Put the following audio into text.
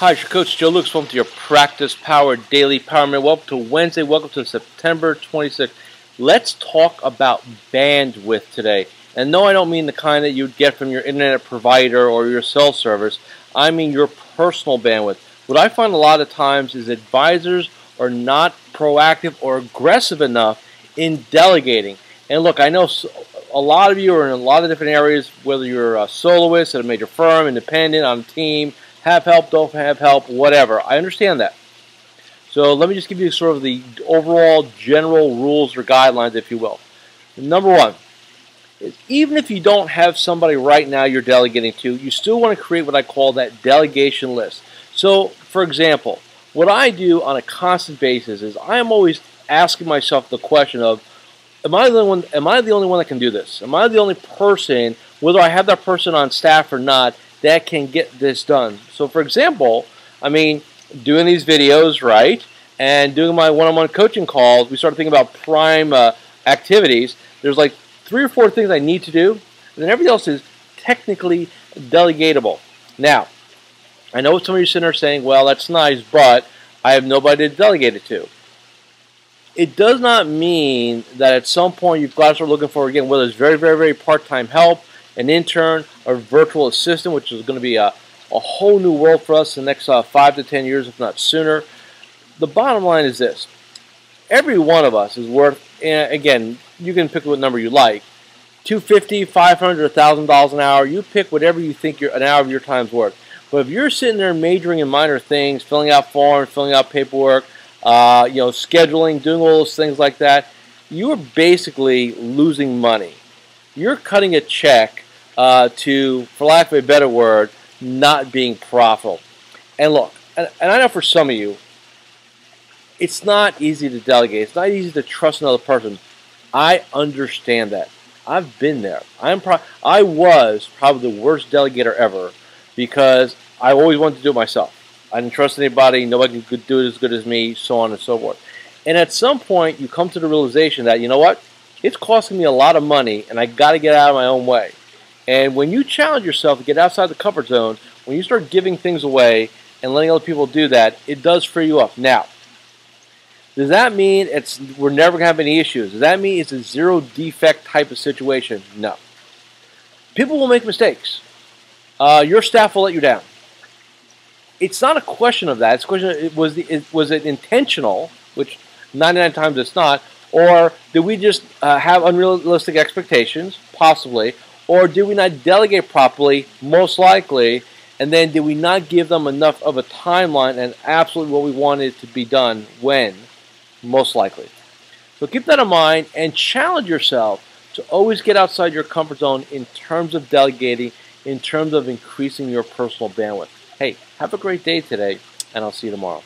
Hi, it's your coach Joe Lucas. Welcome to your Practice Power Daily Power Minute. Welcome to Wednesday. Welcome to September 26th. Let's talk about bandwidth today. And no, I don't mean the kind that you'd get from your internet provider or your cell service. I mean your personal bandwidth. What I find a lot of times is advisors are not proactive or aggressive enough in delegating. And look, I know a lot of you are in a lot of different areas, whether you're a soloist at a major firm, independent, on a team, have help, don't have help, whatever. I understand that. So let me just give you sort of the overall general rules or guidelines, if you will. Number one is even if you don't have somebody right now you're delegating to, you still want to create what I call that delegation list. So, for example, what I do on a constant basis is I am always asking myself the question of, am I the only one that can do this? Am I the only person, whether I have that person on staff or not, that can get this done? So for example, I mean, doing these videos, right, and doing my one-on-one coaching calls, we start thinking about prime activities. There's like 3 or 4 things I need to do, and then everything else is technically delegatable. Now, I know some of you sitting there saying, well, that's nice, but I have nobody to delegate it to. It does not mean that at some point you've got to start looking for, again, whether it's very, very, very part-time help, an intern, or virtual assistant, which is going to be a whole new world for us in the next 5 to 10 years, if not sooner. The bottom line is this. Every one of us is worth, again, you can pick what number you like, $250, $500, $1,000 an hour. You pick whatever you think an hour of your time's worth. But if you're sitting there majoring in minor things, filling out forms, filling out paperwork, scheduling, doing all those things like that, you are basically losing money. You're cutting a check to, for lack of a better word, not being profitable. And look, and I know for some of you, it's not easy to delegate. It's not easy to trust another person. I understand that. I've been there. I was probably the worst delegator ever because I always wanted to do it myself. I didn't trust anybody. Nobody could do it as good as me, so on and so forth. And at some point, you come to the realization that, you know what? It's costing me a lot of money, and I got to get out of my own way. And when you challenge yourself to get outside the comfort zone, when you start giving things away and letting other people do that, it does free you up. Now, does that mean we're never going to have any issues? Does that mean it's a zero defect type of situation? No. People will make mistakes. Your staff will let you down. It's not a question of that. It's a question of, was it intentional, which 99 times it's not, or did we just have unrealistic expectations? Possibly. Or did we not delegate properly? Most likely. And then did we not give them enough of a timeline and absolutely what we wanted to be done when? Most likely. So keep that in mind and challenge yourself to always get outside your comfort zone in terms of delegating, in terms of increasing your personal bandwidth. Hey, have a great day today, and I'll see you tomorrow.